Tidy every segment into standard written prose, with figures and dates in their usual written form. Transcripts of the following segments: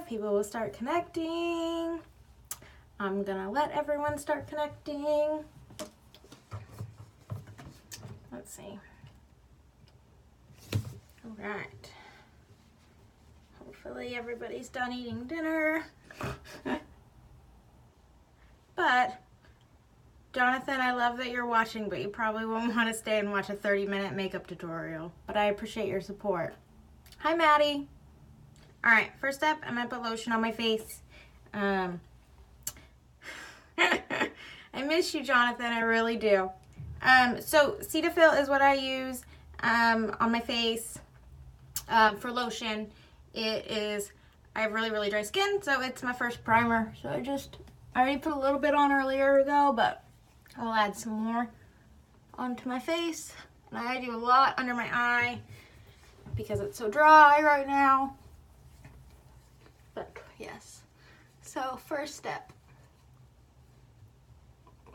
people will start connecting. I'm gonna let everyone start connecting. Let's see. All right. Hopefully everybody's done eating dinner. But Jonathan, I love that you're watching, but you probably won't want to stay and watch a 30-minute makeup tutorial. But I appreciate your support. Hi, Maddie. All right, first step, I'm gonna put lotion on my face. I miss you, Jonathan, I really do. So Cetaphil is what I use on my face for lotion. I have really, really dry skin, so it's my first primer. So I already put a little bit on earlier ago, but I'll add some more onto my face. And I do a lot under my eye because it's so dry right now. But yes, so first step.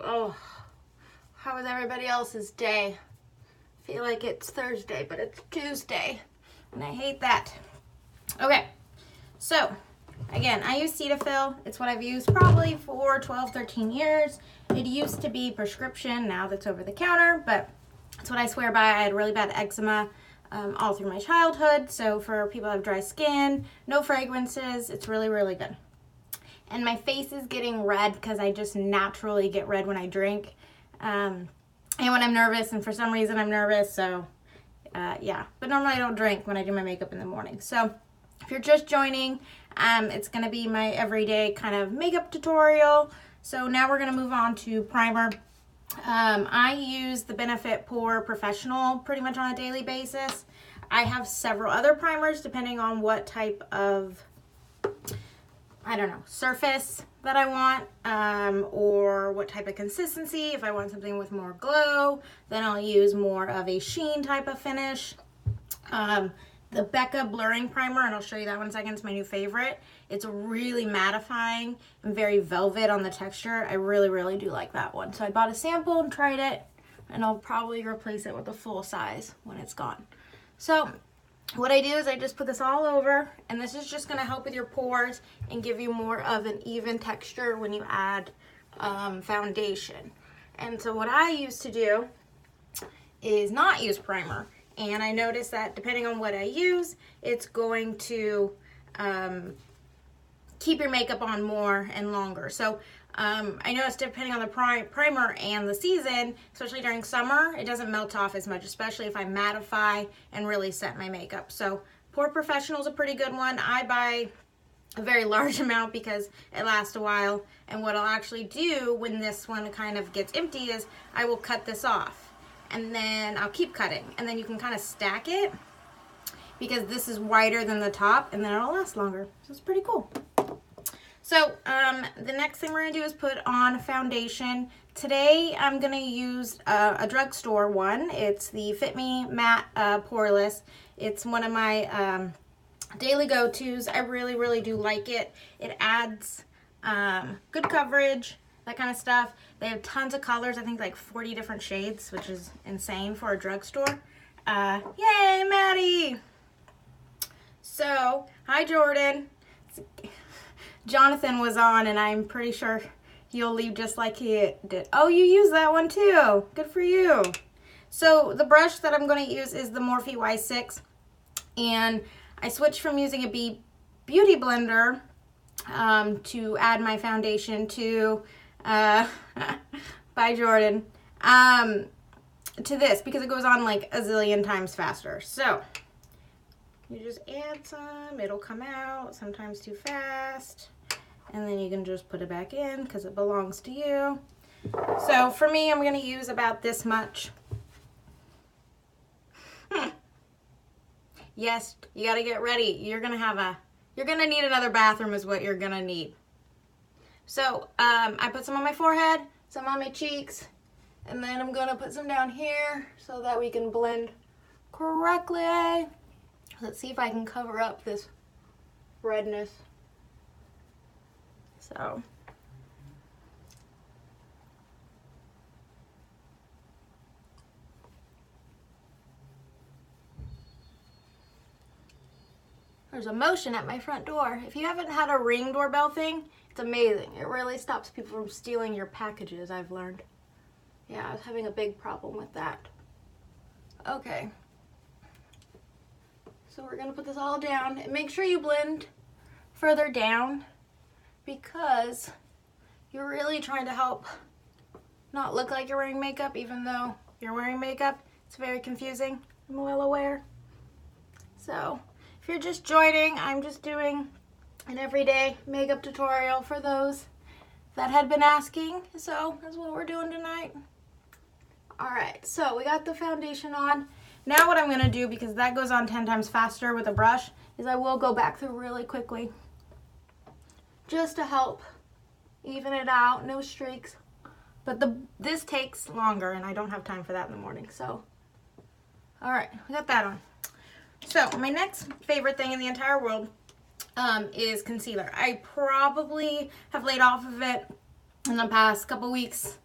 Oh, how was everybody else's day? I feel like it's Thursday, but it's Tuesday, and I hate that. Okay, so again, I use Cetaphil. It's what I've used probably for 12, 13 years. It used to be prescription, now that's over the counter, but that's what I swear by. I had really bad eczema all through my childhood, so for people who have dry skin, no fragrances, it's really, really good. And my face is getting red because I just naturally get red when I drink. And when I'm nervous, and for some reason I'm nervous, so yeah. But normally I don't drink when I do my makeup in the morning. So if you're just joining, it's going to be my everyday kind of makeup tutorial. So now we're going to move on to primer. I use the Benefit Pore Professional pretty much on a daily basis. I have several other primers depending on what type of, I don't know, surface that I want, or what type of consistency. If I want something with more glow, then I'll use more of a sheen type of finish. The Becca Blurring Primer, and I'll show you that one in a second, it's my new favorite. It's really mattifying and very velvet on the texture. I really, really do like that one. So I bought a sample and tried it, and I'll probably replace it with a full size when it's gone. So what I do is I just put this all over, and this is just gonna help with your pores and give you more of an even texture when you add foundation. And so what I used to do is not use primer. And I noticed that depending on what I use, it's going to keep your makeup on more and longer. So I noticed depending on the primer and the season, especially during summer, it doesn't melt off as much, especially if I mattify and really set my makeup. So Pore Professional is a pretty good one. I buy a very large amount because it lasts a while. And what I'll actually do when this one kind of gets empty is I will cut this off. And then I'll keep cutting, and then you can kind of stack it because this is wider than the top, and then it'll last longer. So it's pretty cool. So the next thing we're gonna do is put on foundation. Today I'm gonna use a drugstore one. It's the Fit Me Matte Poreless. It's one of my daily go-tos. I really, really do like it. It adds good coverage, that kind of stuff. They have tons of colors, I think like 40 different shades, which is insane for a drugstore. Yay, Maddie! So, hi Jordan. Jonathan was on, and I'm pretty sure he'll leave just like he did. Oh, you use that one too. Good for you. So the brush that I'm going to use is the Morphe Y6, and I switched from using a beauty blender to add my foundation to by Jordan to this because it goes on like a zillion times faster. So you just add some, it'll come out sometimes too fast, and then you can just put it back in because it belongs to you. So for me, I'm going to use about this much. Yes, you got to get ready. You're going to need another bathroom is what you're going to need. So I put some on my forehead, some on my cheeks, and then I'm going to put some down here so that we can blend correctly. Let's see if I can cover up this redness. So. There's a motion at my front door. If you haven't had a Ring doorbell thing, it's amazing. It really stops people from stealing your packages, I've learned. Yeah, I was having a big problem with that. Okay. So we're gonna put this all down and make sure you blend further down because you're really trying to help not look like you're wearing makeup even though you're wearing makeup. It's very confusing, I'm well aware. So if you're just joining, I'm just doing an everyday makeup tutorial for those that had been asking. So that's what we're doing tonight. All right, so we got the foundation on. Now what I'm gonna do, because that goes on 10 times faster with a brush, is I will go back through really quickly just to help even it out, no streaks. But this takes longer and I don't have time for that in the morning, so. All right, we got that on. So my next favorite thing in the entire world is concealer. I probably have laid off of it in the past couple weeks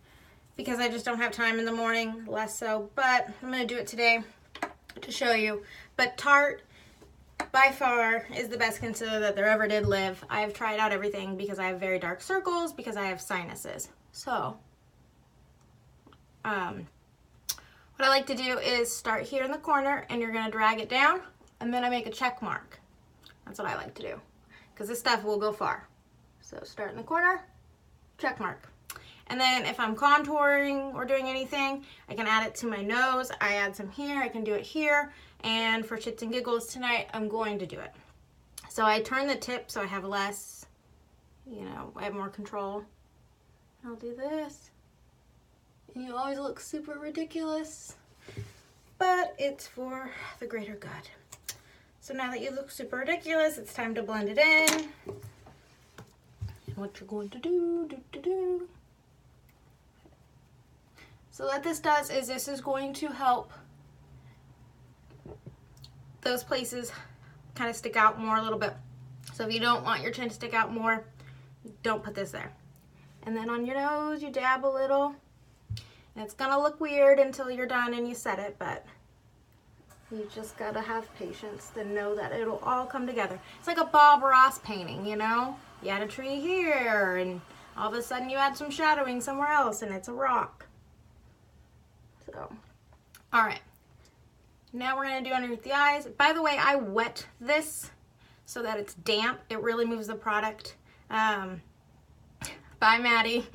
because I just don't have time in the morning, less so, but I'm gonna do it today to show you. But Tarte, by far, is the best concealer that there ever did live. I've tried out everything because I have very dark circles, because I have sinuses. So, what I like to do is start here in the corner and you're gonna drag it down and then I make a check mark. That's what I like to do because this stuff will go far. So start in the corner, check mark. And then if I'm contouring or doing anything, I can add it to my nose. I add some here, I can do it here. And for shits and giggles tonight, I'm going to do it. So I turn the tip so I have less, I have more control. I'll do this. And you always look super ridiculous, but it's for the greater good. So now that you look super ridiculous, it's time to blend it in. And what you're going to do. So what this does is this is going to help those places kind of stick out more a little bit. So if you don't want your chin to stick out more, don't put this there. And then on your nose, you dab a little. And it's gonna look weird until you're done and you set it, but you just gotta have patience to know that it'll all come together. It's like a Bob Ross painting, You add a tree here, and all of a sudden you add some shadowing somewhere else, and it's a rock. So, all right. Now we're gonna do underneath the eyes. By the way, I wet this so that it's damp. It really moves the product. Bye, Maddie.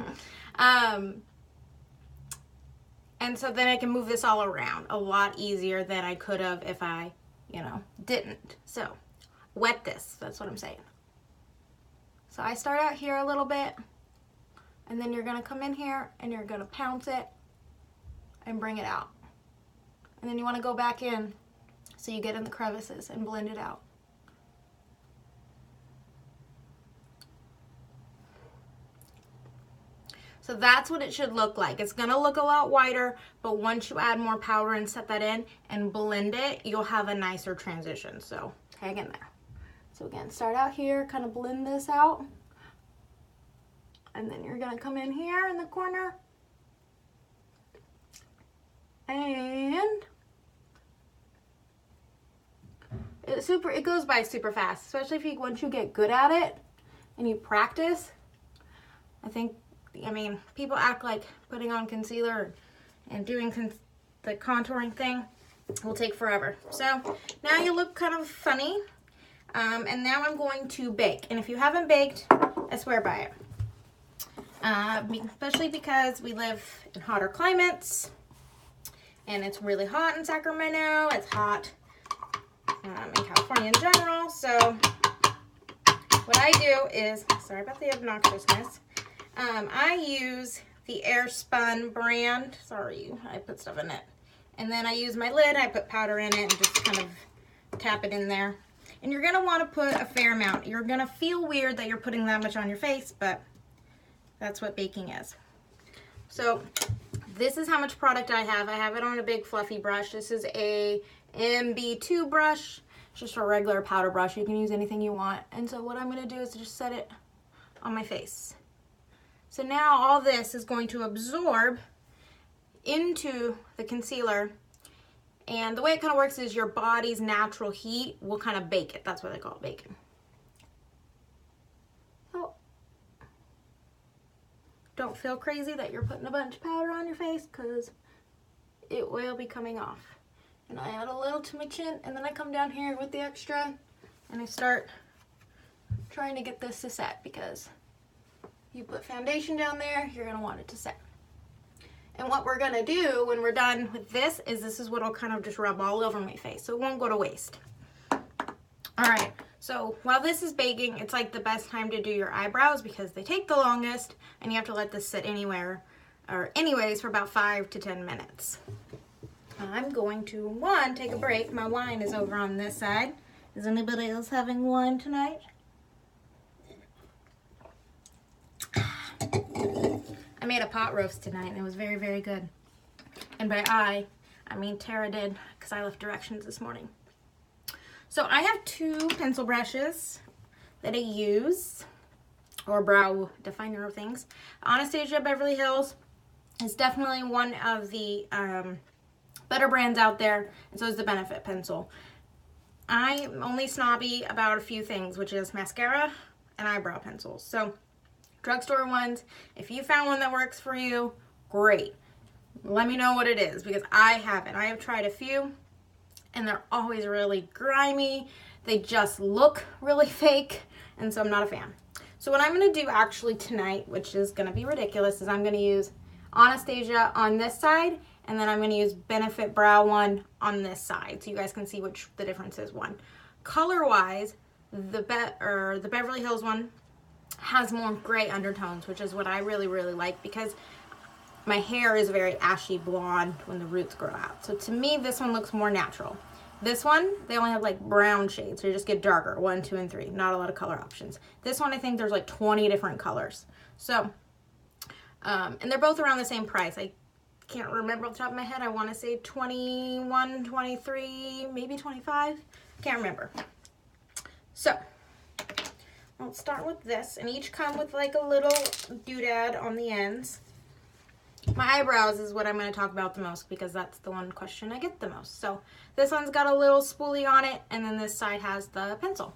And so then I can move this all around a lot easier than I could have if I, didn't. So, wet this, that's what I'm saying. So I start out here a little bit, and then you're gonna come in here and you're gonna pounce it and bring it out. And then you wanna go back in so you get in the crevices and blend it out. So that's what it should look like. It's gonna look a lot whiter, but once you add more powder and set that in and blend it, you'll have a nicer transition. So hang in there. So again, start out here, kind of blend this out. And then you're gonna come in here in the corner. And it goes by super fast, especially if once you get good at it and you practice. I mean, people act like putting on concealer and doing the contouring thing will take forever. So now you look kind of funny. And now I'm going to bake. And if you haven't baked, I swear by it. Especially because we live in hotter climates. And it's really hot in Sacramento. It's hot in California in general. So what I do is, sorry about the obnoxiousness, I use the Airspun brand. Sorry, I put stuff in it. And then I use my lid, I put powder in it and just kind of tap it in there. And you're gonna wanna put a fair amount. You're gonna feel weird that you're putting that much on your face, but that's what baking is. So this is how much product I have. I have it on a big fluffy brush. This is a MB2 brush. It's just a regular powder brush. You can use anything you want. And so what I'm gonna do is just set it on my face. So now all this is going to absorb into the concealer And the way it kind of works is your body's natural heat will kind of bake it. That's why they call it baking. So don't feel crazy that you're putting a bunch of powder on your face, because it will be coming off. And I add a little to my chin, and then I come down here with the extra and I start trying to get this to set, because you put foundation down there, you're going to want it to set. And what we're going to do when we're done with this is what will kind of just rub all over my face, so it won't go to waste. Alright, so while this is baking, it's like the best time to do your eyebrows, because they take the longest and you have to let this sit anyways for about 5 to 10 minutes. I'm going to, take a break. My wine is over on this side. Is anybody else having wine tonight? I made a pot roast tonight and it was very, very good. And by I mean Tara did, because I left directions this morning. So I have 2 pencil brushes that I use, or brow definer things. Anastasia Beverly Hills is definitely one of the better brands out there, and so is the Benefit pencil. I'm only snobby about a few things, which is mascara and eyebrow pencils. So drugstore ones, if you found one that works for you, great. Let me know what it is, because I haven't. I have tried a few and they're always really grimy. They just look really fake, and so I'm not a fan. So what I'm going to do actually tonight, which is going to be ridiculous, is I'm going to use Anastasia on this side, and then I'm going to use Benefit Brow one on this side, so you guys can see which the difference is. One, color-wise, the Beverly Hills one has more gray undertones, which is what I really, really like, because my hair is very ashy blonde when the roots grow out. So to me, this one looks more natural. This one, they only have like brown shades, so you just get darker, 1, 2, and 3. Not a lot of color options. This one, I think there's like 20 different colors. So, and they're both around the same price. I can't remember off the top of my head. I want to say 21, 23, maybe 25. Can't remember. So, I'll start with this, and each come with like a little doodad on the ends. My eyebrows is what I'm going to talk about the most, because that's the one question I get the most. So this one's got a little spoolie on it, and then this side has the pencil.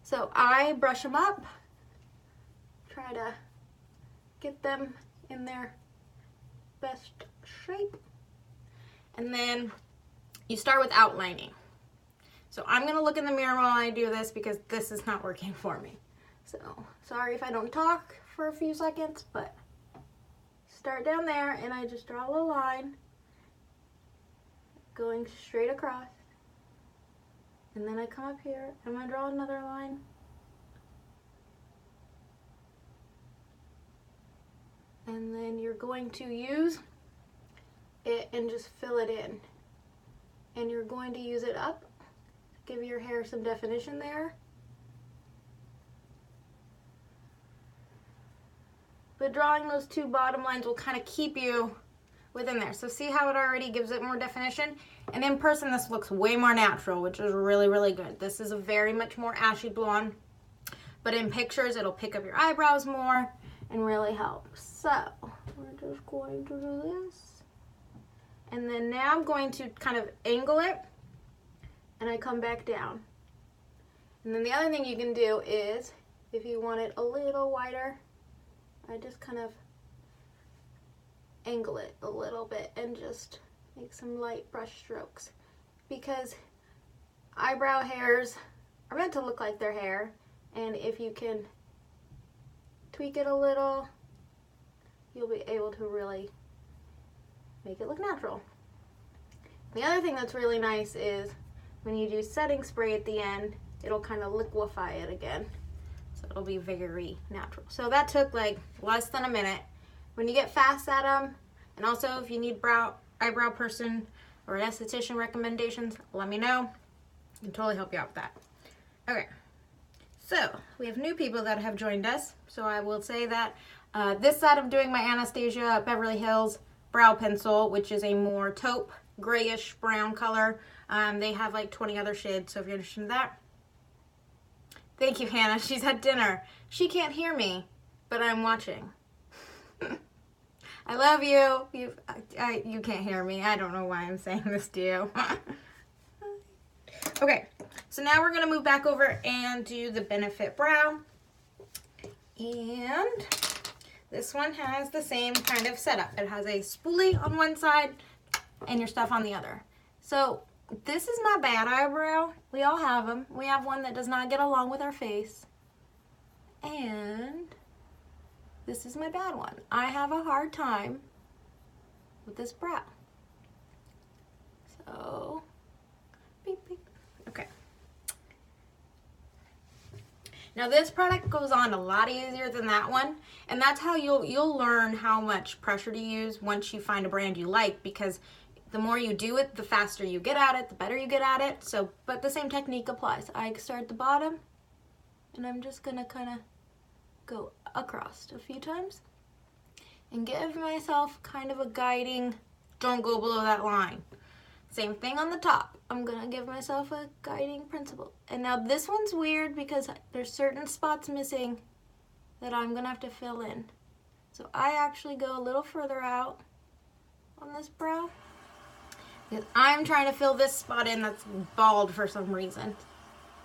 So I brush them up, try to get them in their best shape, and then you start with outlining. So I'm going to look in the mirror while I do this, because this is not working for me. So sorry if I don't talk for a few seconds, but start down there, and I just draw a little line going straight across, and then I come up here and I draw another line, and then you're going to use it and just fill it in, and you're going to use it up to give your hair some definition there. But drawing those 2 bottom lines will kind of keep you within there. So see how it already gives it more definition? And in person, this looks way more natural, which is really, really good. This is a very much more ashy blonde, but in pictures, it'll pick up your eyebrows more and really help. So we're just going to do this. And then now I'm going to kind of angle it, and I come back down. And then the other thing you can do is, if you want it a little wider, I just kind of angle it a little bit and just make some light brush strokes, because eyebrow hairs are meant to look like their hair, and if you can tweak it a little, you'll be able to really make it look natural. The other thing that's really nice is when you do setting spray at the end, it'll kind of liquefy it again. So it'll be very natural. So that took like less than a minute. When you get fast at them, and also if you need eyebrow person or an esthetician recommendations, let me know. I can totally help you out with that. Okay, so we have new people that have joined us. So I will say that this side I'm doing my Anastasia Beverly Hills brow pencil, which is a more taupe grayish brown color. They have like 20 other shades, so if you're interested in that. Thank you, Hannah. She's at dinner. She can't hear me, but I'm watching. I I love you. You can't hear me. I don't know why I'm saying this to you. Okay, so now we're going to move back over and do the Benefit Brow. And this one has the same kind of setup. It has a spoolie on one side and your stuff on the other. So this is my bad eyebrow. We all have them. We have one that does not get along with our face. And this is my bad one. I have a hard time with this brow. So, beep, beep. Okay. Now this product goes on a lot easier than that one, and that's how you'll learn how much pressure to use once you find a brand you like, because the more you do it, the faster you get at it, the better you get at it. So, but the same technique applies. I start at the bottom, and I'm just gonna kind of go across a few times and give myself kind of a guiding, don't go below that line. Same thing on the top. I'm gonna give myself a guiding principle. And now this one's weird because there's certain spots missing that I'm gonna have to fill in. So I actually go a little further out on this brow because I'm trying to fill this spot in that's bald for some reason.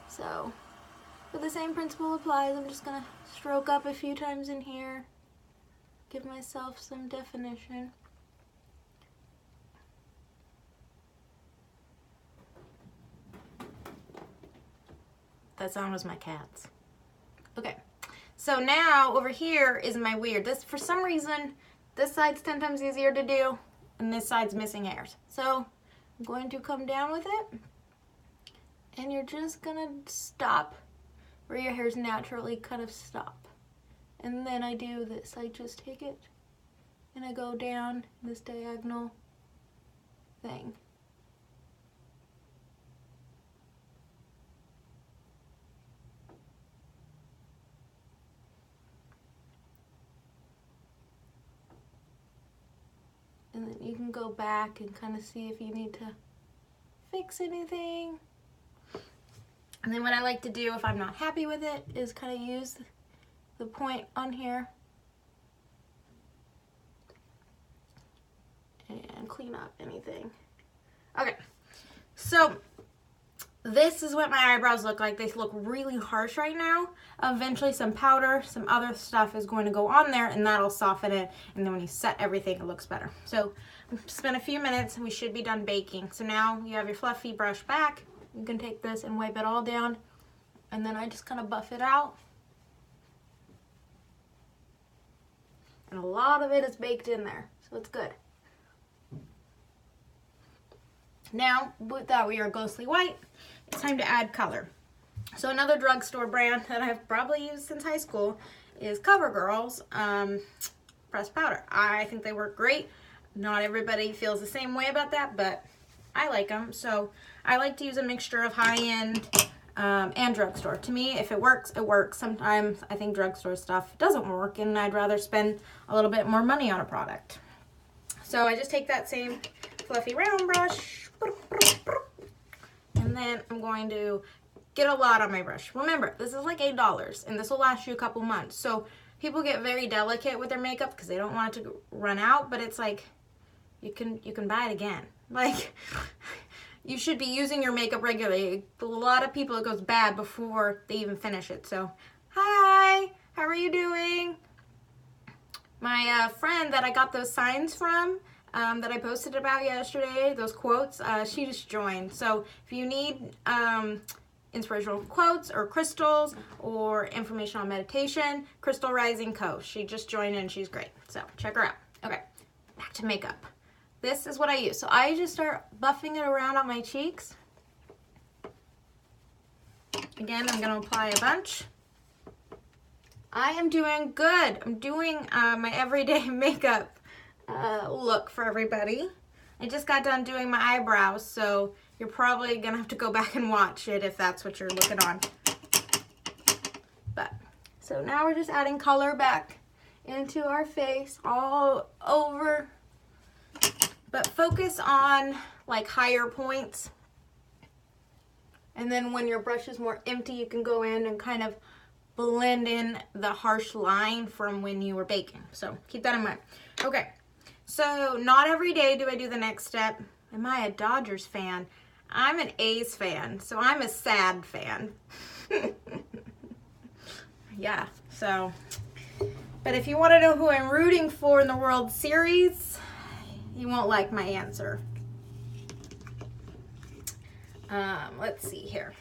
So, but the same principle applies. I'm just gonna stroke up a few times in here, give myself some definition. That sound was my cat's. Okay, so now over here is my weird. This, for some reason, this side's 10 times easier to do, and this side's missing hairs. So I'm going to come down with it, and you're just gonna stop where your hairs naturally kind of stop. And then I do this. I just take it, and I go down this diagonal thing. And then you can go back and kind of see if you need to fix anything. And then what I like to do if I'm not happy with it is kind of use the point on here and clean up anything. Okay, so this is what my eyebrows look like. They look really harsh right now. Eventually some powder, some other stuff is going to go on there, and that'll soften it, and then when you set everything, it looks better. So spend a few minutes and we should be done baking. So now you have your fluffy brush back. You can take this and wipe it all down, and then I just kind of buff it out. And a lot of it is baked in there, so it's good. Now, with that we are ghostly white, it's time to add color. So another drugstore brand that I've probably used since high school is CoverGirl's pressed powder. I think they work great. Not everybody feels the same way about that, but I like them. So I like to use a mixture of high-end and drugstore. To me, if it works, it works. Sometimes I think drugstore stuff doesn't work, and I'd rather spend a little bit more money on a product. So I just take that same fluffy round brush, and then I'm going to get a lot on my brush. Remember, this is like $8, and this will last you a couple months. So people get very delicate with their makeup because they don't want it to run out, but it's like you can buy it again. Like, you should be using your makeup regularly. A lot of people, it goes bad before they even finish it. So, hi, how are you doing? My friend that I got those signs from, that I posted about yesterday, those quotes, she just joined. So if you need inspirational quotes or crystals or information on meditation, Crystal Rising Co. She just joined and she's great. So check her out. Okay, back to makeup. This is what I use. So I just start buffing it around on my cheeks. Again, I'm going to apply a bunch. I am doing good. I'm doing my everyday makeup look for everybody. I just got done doing my eyebrows, so you're probably going to have to go back and watch it if that's what you're looking on. But, so now we're just adding color back into our face all over. But focus on like higher points. And then when your brush is more empty, you can go in and kind of blend in the harsh line from when you were baking. So keep that in mind. Okay, So not every day do I do the next step. Am I a Dodgers fan? I'm an A's fan, so I'm a sad fan. Yeah, so. But if you want to know who I'm rooting for in the World Series, you won't like my answer. Let's see here.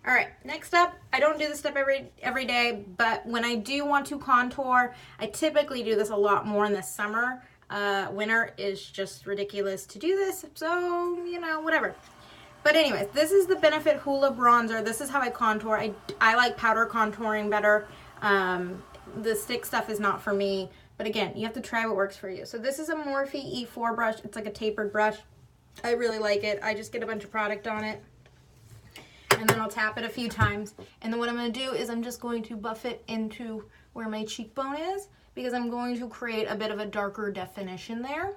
All right, next up, I don't do this step every day, but when I do want to contour, I typically do this a lot more in the summer. Winter is just ridiculous to do this, so, you know, whatever. But anyways, this is the Benefit Hoola Bronzer. This is how I contour. I like powder contouring better. The stick stuff is not for me. But again, you have to try what works for you. So this is a Morphe E4 brush. It's like a tapered brush. I really like it. I just get a bunch of product on it. And then I'll tap it a few times. And then what I'm going to do is I'm just going to buff it into where my cheekbone is, because I'm going to create a bit of a darker definition there.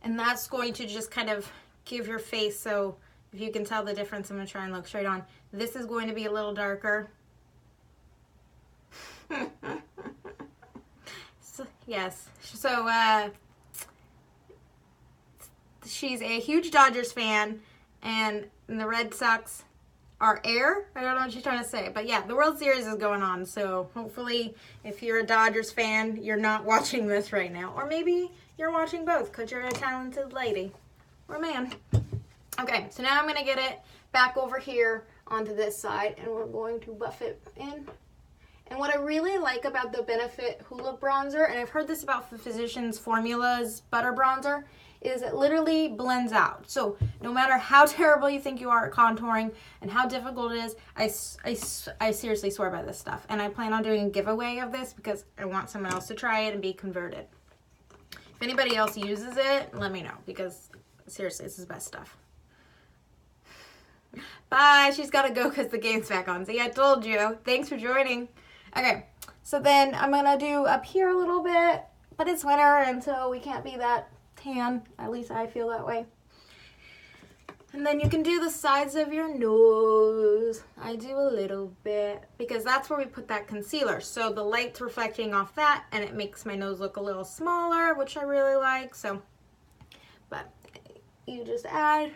And that's going to just kind of give your face, so if you can tell the difference, I'm going to try and look straight on. This is going to be a little darker. Yes. So she's a huge Dodgers fan, and the Red Sox are air. I don't know what she's trying to say, but yeah, the World Series is going on, so hopefully if you're a Dodgers fan, you're not watching this right now. Or maybe you're watching both because you're a talented lady or man. Okay, so now I'm going to get it back over here onto this side, and we're going to buff it in. And what I really like about the Benefit Hoola Bronzer, and I've heard this about Physicians Formula's Butter Bronzer, is it literally blends out. So no matter how terrible you think you are at contouring and how difficult it is, I seriously swear by this stuff. And I plan on doing a giveaway of this because I want someone else to try it and be converted. If anybody else uses it, let me know, because seriously, this is best stuff. Bye. She's got to go because the game's back on. See, I told you. Thanks for joining. Okay, so then I'm going to do up here a little bit, but it's winter, and so we can't be that tan. At least I feel that way. And then you can do the sides of your nose. I do a little bit because that's where we put that concealer. So the light's reflecting off that, and it makes my nose look a little smaller, which I really like. So, but you just add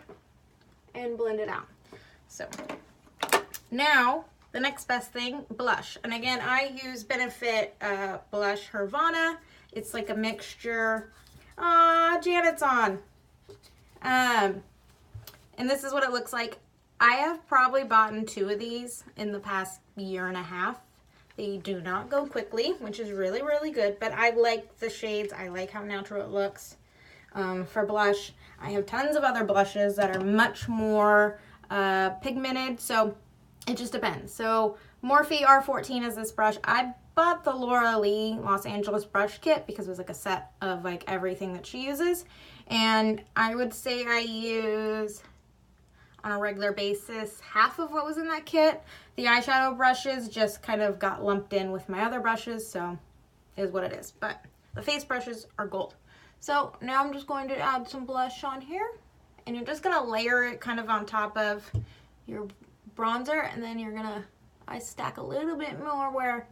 and blend it out. So now the next best thing, blush. And again, I use Benefit blush Hervana. It's like a mixture. Janet's on. And this is what it looks like. I have probably bought 2 of these in the past year and a half. They do not go quickly, which is really, really good. But I like the shades. I like how natural it looks. For blush, I have tons of other blushes that are much more pigmented. So it just depends. So Morphe R14 is this brush. I bought the Laura Lee Los Angeles brush kit because it was like a set of like everything that she uses. And I would say I use on a regular basis half of what was in that kit. The eyeshadow brushes just kind of got lumped in with my other brushes, so it is what it is. But the face brushes are gold. So now I'm just going to add some blush on here, and you're just gonna layer it kind of on top of your bronzer, and then you're gonna, I stack a little bit more where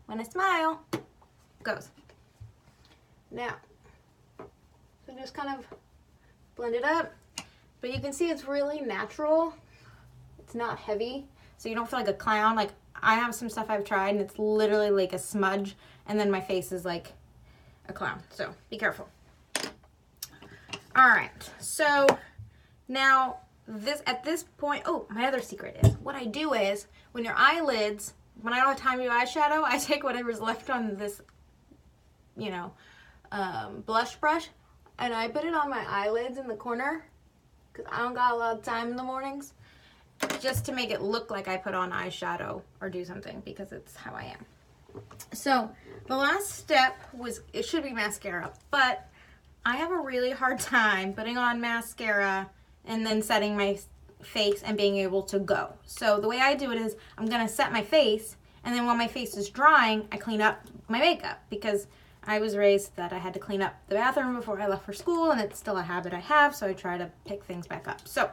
when I smile, it goes. Now, so just kind of blend it up. But you can see it's really natural. It's not heavy, so you don't feel like a clown. Like, I have some stuff I've tried, and it's literally like a smudge, and then my face is like a clown. So be careful. All right, so now at this point, oh, my other secret is, what I do is, when your eyelids, when I don't have time to do eyeshadow, I take whatever's left on this, you know, blush brush, and I put it on my eyelids in the corner, because I don't got a lot of time in the mornings, just to make it look like I put on eyeshadow or do something, because it's how I am. So the last step was, it should be mascara, but I have a really hard time putting on mascara and then setting my face and being able to go. So the way I do it is, I'm going to set my face, and then while my face is drying, I clean up my makeup, because I was raised that I had to clean up the bathroom before I left for school, and it's still a habit I have, so I try to pick things back up. So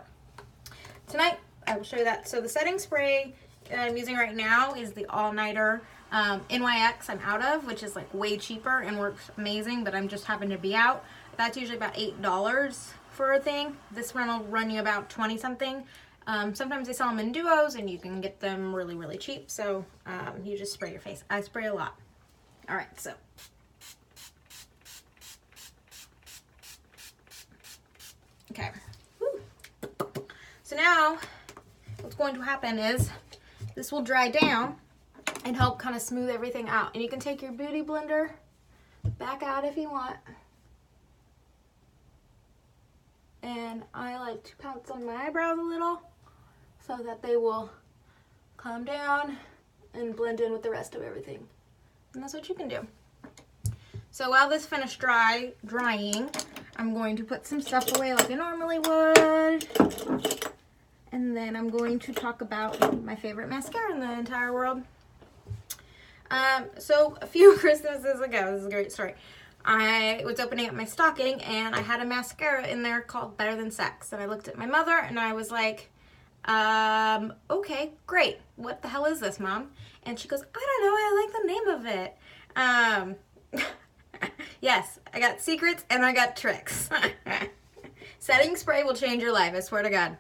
tonight I will show you that. So the setting spray that I'm using right now is the All Nighter NYX I'm out of, which is like way cheaper and works amazing, but I'm just happen to be out. That's usually about $8 for a thing. This one will run you about 20 something. Sometimes they sell them in duos and you can get them really, really cheap. So you just spray your face. I spray a lot. All right, so. Okay. Woo. So now what's going to happen is this will dry down and help kind of smooth everything out. And you can take your beauty blender back out if you want. And I like to pounce on my eyebrows a little so that they will calm down and blend in with the rest of everything. And that's what you can do. So while this finished drying, I'm going to put some stuff away like I normally would. And then I'm going to talk about my favorite mascara in the entire world. So a few Christmases ago, this is a great story, I was opening up my stocking and I had a mascara in there called Better Than Sex. And I looked at my mother and I was like, okay, great. What the hell is this, Mom? And she goes, I don't know, I like the name of it. Yes, I got secrets and I got tricks. Setting spray will change your life, I swear to God.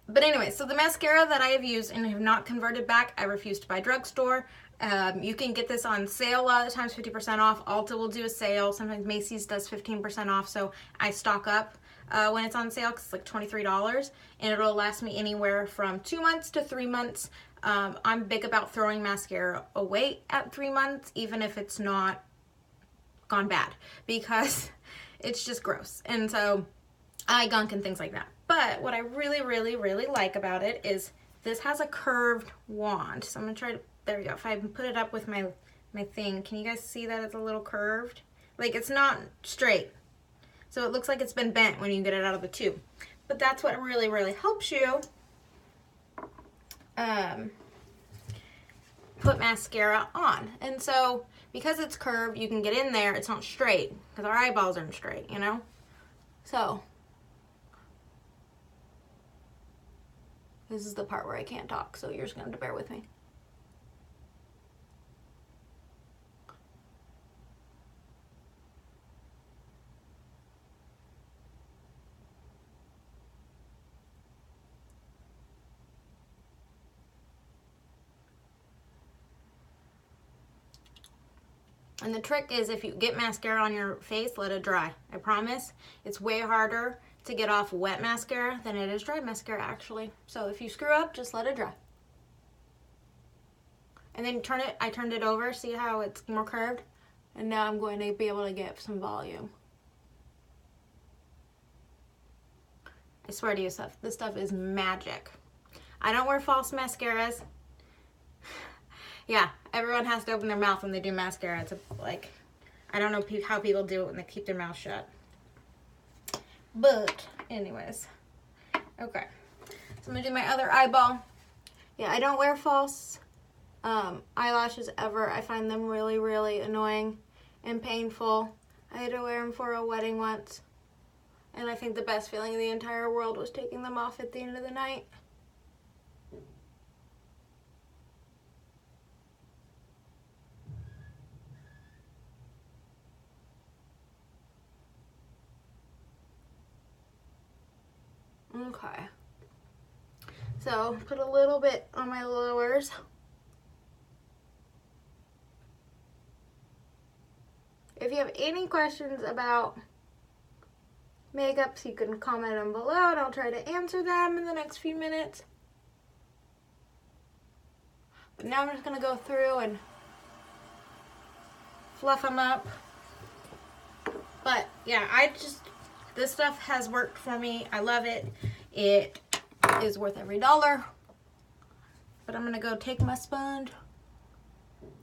But anyway, so the mascara that I have used and have not converted back, I refuse to buy drugstore. You can get this on sale a lot of the times, 50% off. Ulta will do a sale. Sometimes Macy's does 15% off, so I stock up when it's on sale because it's like $23, and it'll last me anywhere from 2 months to 3 months. I'm big about throwing mascara away at 3 months, even if it's not gone bad, because it's just gross. And so eye gunk and things like that. But what I really, really, really like about it is this has a curved wand. So I'm going to try to, there we go. If I put it up with my thing, can you guys see that it's a little curved? Like, it's not straight. So it looks like it's been bent when you get it out of the tube. But that's what really, really helps you put mascara on. And so because it's curved, you can get in there. It's not straight because our eyeballs aren't straight, you know? So this is the part where I can't talk, so you're just going to have to bear with me. And the trick is if you get mascara on your face, let it dry. I promise. It's way harder to get off wet mascara than it is dry mascara, actually. So if you screw up, just let it dry. And then I turned it over. See how it's more curved? And now I'm going to be able to get some volume. I swear to you, this stuff is magic. I don't wear false mascaras. Yeah, everyone has to open their mouth when they do mascara. It's like, I don't know how people do it when they keep their mouth shut. But, anyways. Okay. So I'm going to do my other eyeball. Yeah, I don't wear false eyelashes ever. I find them really, really annoying and painful. I had to wear them for a wedding once. And I think the best feeling in the entire world was taking them off at the end of the night. Okay, so put a little bit on my lowers. If you have any questions about makeups, you can comment them below and I'll try to answer them in the next few minutes. But now I'm just going to go through and fluff them up. But yeah, this stuff has worked for me. I love it. It is worth every dollar. But I'm going to go take my sponge,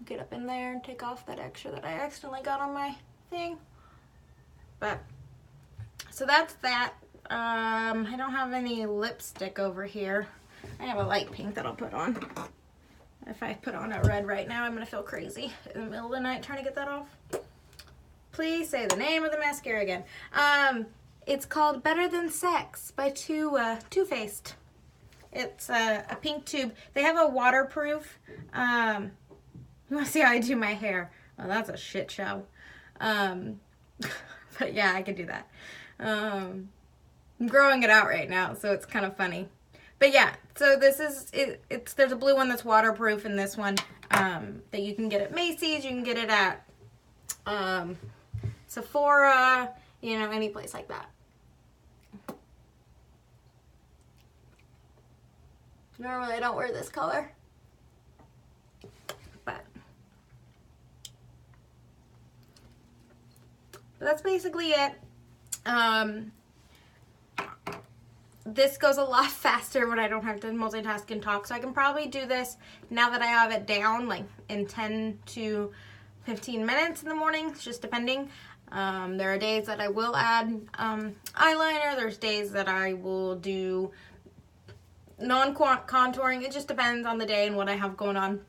get up in there and take off that extra that I accidentally got on my thing. But, so that's that. I don't have any lipstick over here. I have a light pink that I'll put on. If I put on a red right now, I'm going to feel crazy in the middle of the night trying to get that off. Please say the name of the mascara again. It's called Better Than Sex by Too Faced. It's a pink tube. They have a waterproof. You want to see how I do my hair? Oh, that's a shit show. But yeah, I could do that. I'm growing it out right now, so it's kind of funny. But yeah, so this is it. There's a blue one that's waterproof, and this one that you can get at Macy's. You can get it at Sephora. You know, any place like that. Normally, I don't wear this color, but that's basically it. This goes a lot faster when I don't have to multitask and talk, so I can probably do this now that I have it down, like in 10 to 15 minutes in the morning, just depending. There are days that I will add eyeliner. There's days that I will do non-contouring. It just depends on the day and what I have going on.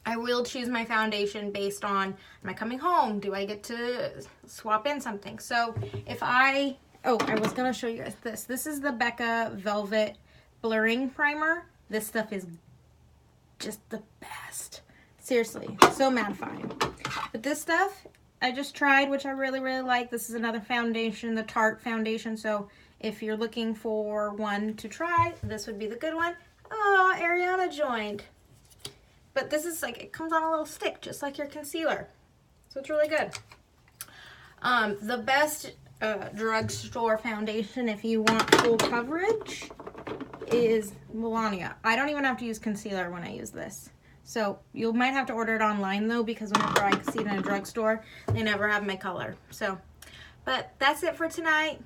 I will choose my foundation based on, am I coming home? Do I get to swap in something? So if I was going to show you guys this. This is the Becca Velvet Blurring Primer. This stuff is just the best. Seriously, so mattifying. But this stuff I just tried, which I really, really like. This is another foundation, the Tarte foundation. So if you're looking for one to try, this would be the good one. Oh, Ariana joined. But this is like, it comes on a little stick, just like your concealer. So it's really good. The best drugstore foundation, if you want full coverage, is Milania. I don't even have to use concealer when I use this. So you might have to order it online though, because whenever I see it in a drugstore, they never have my color. So, but that's it for tonight.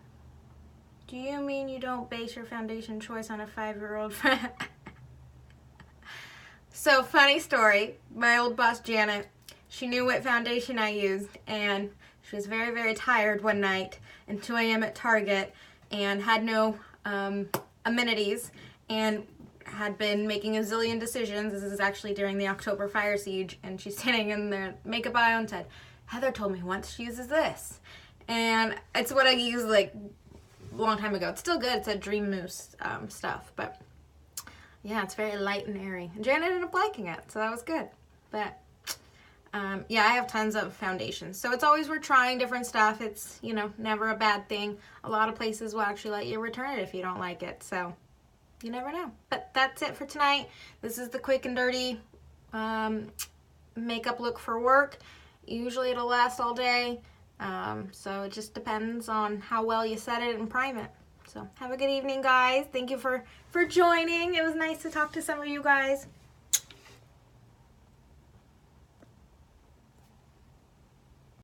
Do you mean you don't base your foundation choice on a 5-year-old friend? So, funny story. My old boss, Janet, she knew what foundation I used, and she was very, very tired one night at 2 a.m. at Target and had no amenities and had been making a zillion decisions. This is actually during the October fire siege, and she's standing in the makeup aisle and said, Heather told me once she uses this. And it's what I used like a long time ago. It's still good. It's a Dream Mousse stuff, but yeah, it's very light and airy. And Janet ended up liking it, so that was good. But yeah, I have tons of foundations, so it's always we're trying different stuff. It's, you know, never a bad thing. A lot of places will actually let you return it if you don't like it, so you never know. But that's it for tonight. This is the quick and dirty makeup look for work. Usually it'll last all day, so it just depends on how well you set it and prime it. So have a good evening, guys. Thank you for joining. It was nice to talk to some of you guys.